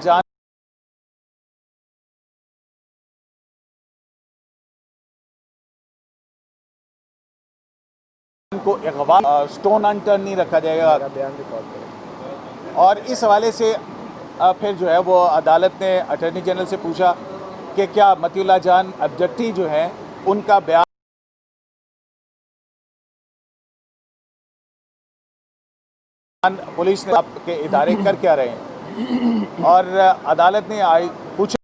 जान को अगवा स्टोन अनटर्न नहीं रखा जाएगा। और इस हवाले से फिर जो है वो अदालत ने अटॉर्नी जनरल से पूछा कि क्या मतीउल्लाह जान ऑब्जेक्टी जो हैं उनका बयान पुलिस ने आपके इदारे कर क्या रहे हैं। और अदालत ने पूछा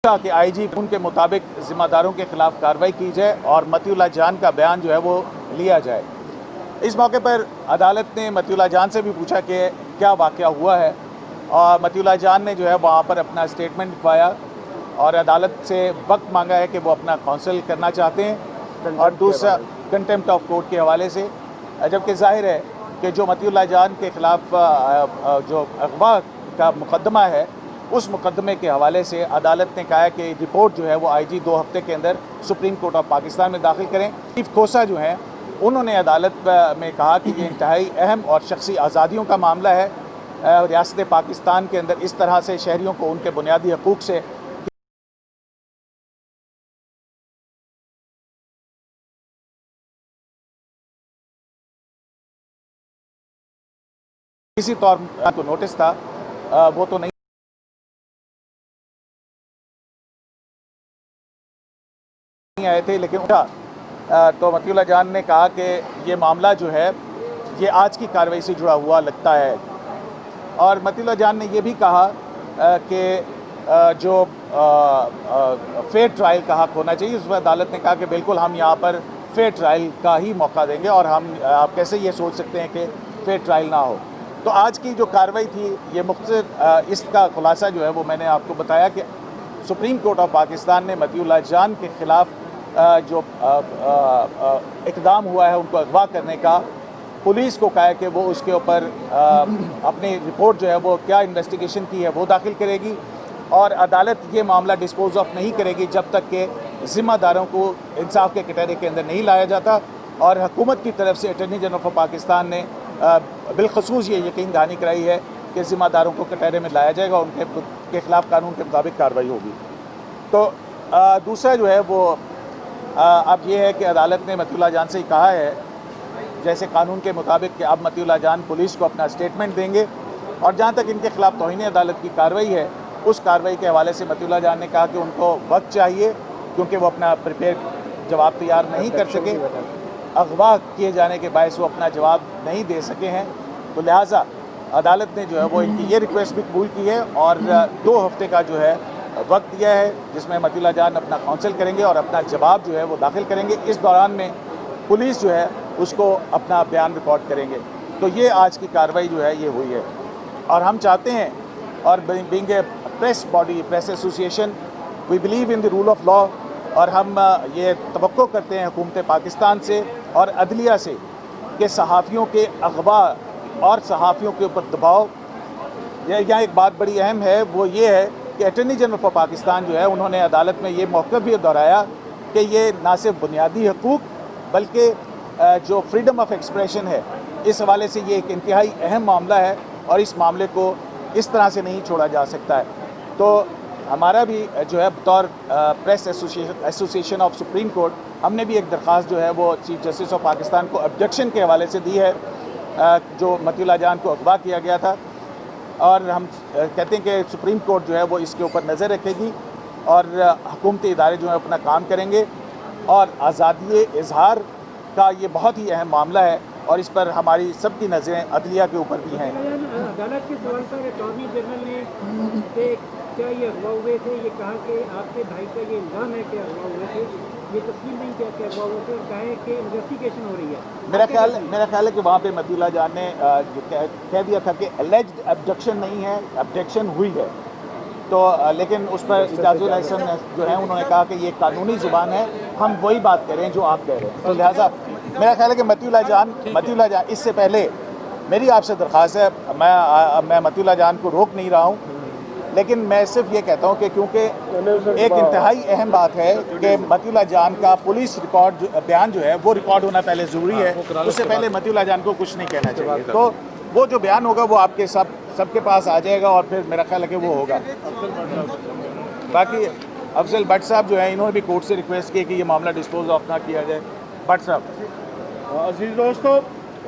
कि आईजी उनके मुताबिक जिम्मेदारों के खिलाफ कार्रवाई की जाए और मतीउल्लाह जान का बयान जो है वो लिया जाए। इस मौके पर अदालत ने मतीउल्लाह जान से भी पूछा कि क्या वाक़या हुआ है, और मतीउल्लाह जान ने जो है वहाँ पर अपना स्टेटमेंट लिखवाया और अदालत से वक्त मांगा है कि वो अपना काउंसिल करना चाहते हैं। और दूसरा कंटेम्प्ट ऑफ कोर्ट के हवाले से, जबकि जाहिर है कि जो मतीउल्लाह जान के ख़िलाफ़ जो अगवा का मुकदमा है उस मुकदमे के हवाले से अदालत ने कहा है कि रिपोर्ट जो है वो आईजी 2 हफ्ते के अंदर सुप्रीम कोर्ट ऑफ पाकिस्तान में दाखिल करें। चीफ खोसा जो हैं उन्होंने अदालत में कहा कि ये इंतहाई अहम और शख्सी आज़ादियों का मामला है। रियासत पाकिस्तान के अंदर इस तरह से शहरियों को उनके बुनियादी हकूक़ से किसी तौर को नोटिस था वो तो नहीं आए थे, लेकिन तो मतीउल्लाह जान ने कहा कि ये मामला जो है ये आज की कार्रवाई से जुड़ा हुआ लगता है। और मतीउल्लाह जान ने ये भी कहा कि जो फेयर ट्रायल का हक़ होना चाहिए, उस पर अदालत ने कहा कि बिल्कुल हम यहाँ पर फेयर ट्रायल का ही मौका देंगे और आप कैसे ये सोच सकते हैं कि फेयर ट्रायल ना हो। तो आज की जो कार्रवाई थी ये मुख्तसर इसका खुलासा जो है वो मैंने आपको बताया कि सुप्रीम कोर्ट ऑफ पाकिस्तान ने मतीउल्लाह जान के ख़िलाफ़ जो इक़दाम हुआ है उनको अगवा करने का, पुलिस को कहा है कि वो उसके ऊपर अपनी रिपोर्ट जो है वो क्या इन्वेस्टिगेशन की है वो दाखिल करेगी। और अदालत ये मामला डिस्पोज ऑफ नहीं करेगी जब तक कि ज़िम्मेदारों को इंसाफ के कटहरे के अंदर नहीं लाया जाता। और हुकूमत की तरफ से अटॉर्नी जनरल ऑफ पाकिस्तान ने बिलखसूस ये यकीन दहानी कराई है कि ज़िम्मेदारों को कटहरे में लाया जाएगा, उनके ख़िलाफ़ कानून के मुताबिक कार्रवाई होगी। तो दूसरा जो है वो अब ये है कि अदालत ने मतीउल्लाह जान से ही कहा है जैसे कानून के मुताबिक कि अब मतीउल्लाह जान पुलिस को अपना स्टेटमेंट देंगे। और जहाँ तक इनके ख़िलाफ़ तौहीन अदालत की कार्रवाई है उस कार्रवाई के हवाले से मतीउल्लाह जान ने कहा कि उनको वक्त चाहिए क्योंकि वो अपना प्रिपेयर जवाब तैयार नहीं कर सके, अगवा किए जाने के बायस वो अपना जवाब नहीं दे सके हैं। तो लिहाजा अदालत ने जो है वो इनकी ये रिक्वेस्ट भी कबूल की है और 2 हफ्ते का जो है वक्त दिया है जिसमें मतीउल्लाह जान अपना काउंसिल करेंगे और अपना जवाब जो है वो दाखिल करेंगे। इस दौरान में पुलिस जो है उसको अपना बयान रिकॉर्ड करेंगे। तो ये आज की कार्रवाई जो है ये हुई है और हम चाहते हैं, और being a press body, press association, we believe in the rule of law, और हम ये तवक्को करते हैं हुकूमत पाकिस्तान से और अदलिया से कि सहाफ़ियों के अगवा और सहाफ़ियों के ऊपर दबाव। यहाँ एक बात बड़ी अहम है, वो ये है कि अटॉर्नी जनरल ऑफ पाकिस्तान जो है उन्होंने अदालत में ये मौक़िफ़ भी दोहराया कि ये ना सिर्फ बुनियादी हकूक़ बल्कि जो फ्रीडम ऑफ एक्सप्रेशन है इस हवाले से ये एक इंतहाई अहम मामला है और इस मामले को इस तरह से नहीं छोड़ा जा सकता है। तो हमारा भी जो है बतौर press association of supreme court हमने भी एक दरख्वास्त जो है वो चीफ जस्टिस ऑफ पाकिस्तान को ऑब्जेक्शन के हवाले से दी है जो मतीउल्लाह जान को अगवा किया गया था। और हम कहते हैं कि सुप्रीम कोर्ट जो है वो इसके ऊपर नज़र रखेगी और हुकूमती इदारे जो है अपना काम करेंगे। और आज़ादी इजहार का ये बहुत ही अहम मामला है और इस पर हमारी सबकी नज़रें अदलिया के ऊपर भी हैं। अदालत के सवाल पर अटॉर्नी जनरल ने क्या ये अगवा हुए थे, ये कहा कि आपके भाई का ये इल्ज़ाम है कि अगवा हुए थे, ये तस्लीम नहीं किया कि अगवा हुए थे और कहा है कि इन्वेस्टिगेशन हो रही है। मेरा ख्याल है कि वहाँ पे मतीउल्लाह जान ने कह दिया था कि एलेज्ड अब्डक्शन नहीं है, अब्डक्शन हुई है। तो लेकिन उस पर इजाज़ुल एहसन जो है उन्होंने कहा कि ये कानूनी ज़ुबान है, हम वही बात कर रहे हैं जो आप कह रहे हैं। तो लिहाजा मेरा ख्याल है कि मतीउल्लाह जान इससे पहले मेरी आपसे दरख्वास्त है, मैं मतीउल्लाह जान को रोक नहीं रहा हूँ लेकिन मैं सिर्फ ये कहता हूँ कि क्योंकि एक इंतहाई अहम बात है कि मतीउल्लाह जान का पुलिस रिकॉर्ड बयान जो है वो रिकॉर्ड होना पहले ज़रूरी है, उससे पहले मतीउल्लाह जान को कुछ नहीं कहना चाहिए। तो वो जो बयान होगा वो आपके सबके पास आ जाएगा और फिर मेरा ख्याल है कि वो होगा। बाकी अफजल भट्ट साहब जो है इन्होंने भी कोर्ट से रिक्वेस्ट की कि ये मामला डिस्पोज ऑफ ना किया जाए। भट्ट साहब। अजीज दोस्तों,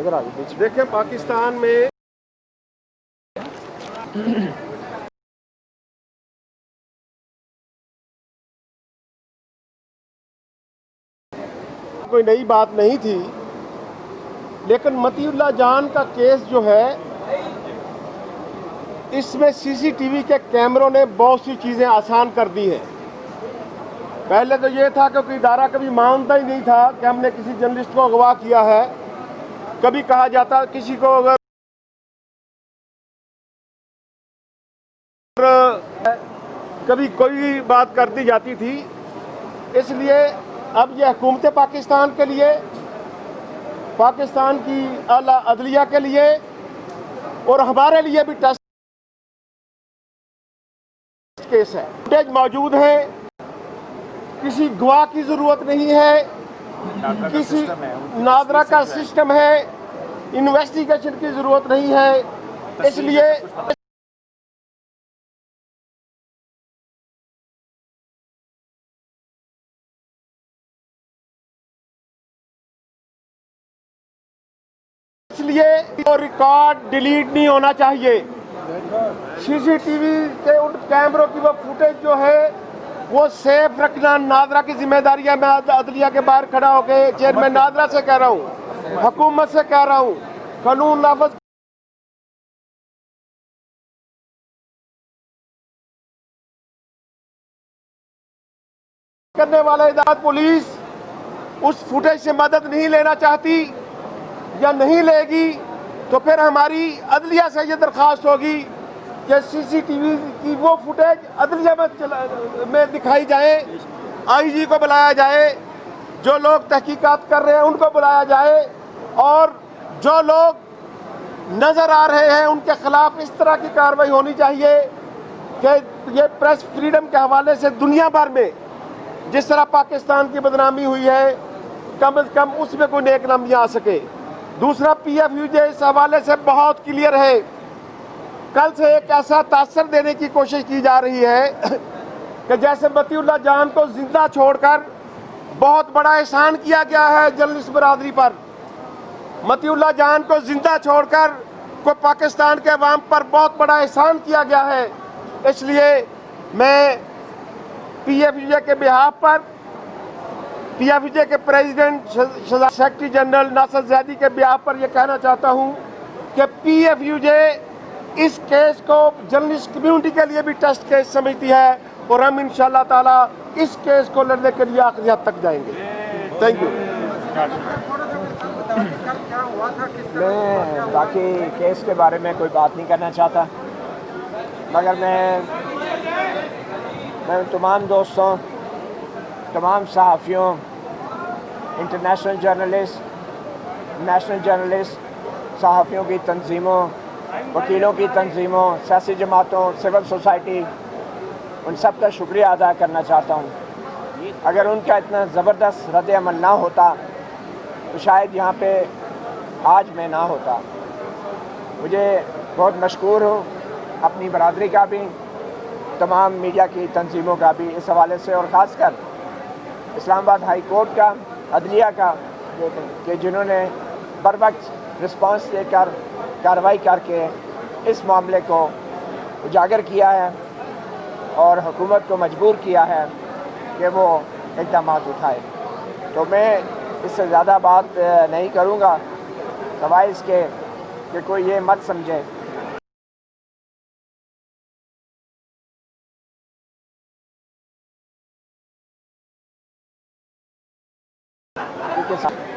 इधर आ जाइए। देखिए, पाकिस्तान में कोई नई बात नहीं थी, लेकिन मतीउल्लाह जान का केस जो है इसमें सीसीटीवी के कैमरों ने बहुत सी चीज़ें आसान कर दी हैं। पहले तो ये था कि कोई इदारा कभी मानता ही नहीं था कि हमने किसी जर्नलिस्ट को अगवा किया है। कभी कहा जाता किसी को अगर कभी कोई बात कर दी जाती थी। इसलिए अब यह हुकूमत पाकिस्तान के लिए, पाकिस्तान की आला अदलिया के लिए और हमारे लिए भी टेस्ट केस है। फुटेज मौजूद है, किसी गवाह की जरूरत नहीं है, किसी नादरा का सिस्टम है, इन्वेस्टिगेशन की जरूरत नहीं है। इसलिए वो रिकॉर्ड डिलीट नहीं होना चाहिए। सीसीटीवी के उन कैमरों की वो फुटेज जो है वो सेफ रखना नादरा की जिम्मेदारी है। मैं अदलिया के बाहर खड़ा होकर चेयरमैन नादरा से कह रहा हूँ, हुकूमत से कह रहा हूँ, कानून नाफज करने वाला इदारा पुलिस उस फुटेज से मदद नहीं लेना चाहती या नहीं लेगी, तो फिर हमारी अदलिया से ये दरख्वास्त होगी कि सीसीटीवी की वो फुटेज अदलिया में दिखाई जाए, आईजी को बुलाया जाए, जो लोग तहकीकात कर रहे हैं उनको बुलाया जाए, और जो लोग नज़र आ रहे हैं उनके खिलाफ इस तरह की कार्रवाई होनी चाहिए कि ये प्रेस फ्रीडम के हवाले से दुनिया भर में जिस तरह पाकिस्तान की बदनामी हुई है, कम से कम उसमें कोई नेक नामी आ सके। दूसरा, PFUJ इस हवाले से बहुत क्लियर है। कल से एक ऐसा तासर देने की कोशिश की जा रही है कि जैसे मतीउल्लाह जान को जिंदा छोड़कर बहुत बड़ा एहसान किया गया है जर्नलिस्ट बरादरी पर। मतीउल्लाह जान को जिंदा छोड़कर को पाकिस्तान के अवाम पर बहुत बड़ा एहसान किया गया है। इसलिए मैं PFUJ के बिहाफ पर, PFUJ के प्रेसिडेंट सेक्रेटरी जनरल नासर ज़ैदी के बिहाफ पर यह कहना चाहता हूं कि PFUJ इस केस को जर्नलिस्ट कम्युनिटी के लिए भी टेस्ट केस समझती है और हम इंशाअल्लाह ताला इस केस को लड़ने के लिए आखिरी हद तक जाएंगे। Thank you. मैं बाकी केस के बारे में कोई बात नहीं करना चाहता, मगर मैं तमाम दोस्तों, तमाम सहाफ़ियों, इंटरनेशनल जर्नलिस्ट, नेशनल जर्नलिस्ट, सहाफ़ियों की तंजीमों, वकीलों की तंजीमों, सियासी जमातों, सिविल सोसाइटी, उन सब का शुक्रिया अदा करना चाहता हूँ। अगर उनका इतना ज़बरदस्त रद्द-ए-अमल ना होता तो शायद यहाँ पे आज मैं ना होता। मुझे बहुत मशकूर हूँ अपनी बरादरी का भी, तमाम मीडिया की तंजीमों का भी इस हवाले से, और ख़ासकर इस्लामाबाद हाई कोर्ट का, अदलिया का, कि जिन्होंने बर वक्त रिस्पॉन्स देकर कार्रवाई करके इस मामले को उजागर किया है और हुकूमत को मजबूर किया है कि वो इक़दाम उठाए। तो मैं इससे ज़्यादा बात नहीं करूँगा, सवाए इसके कि कोई ये मत समझे के साथ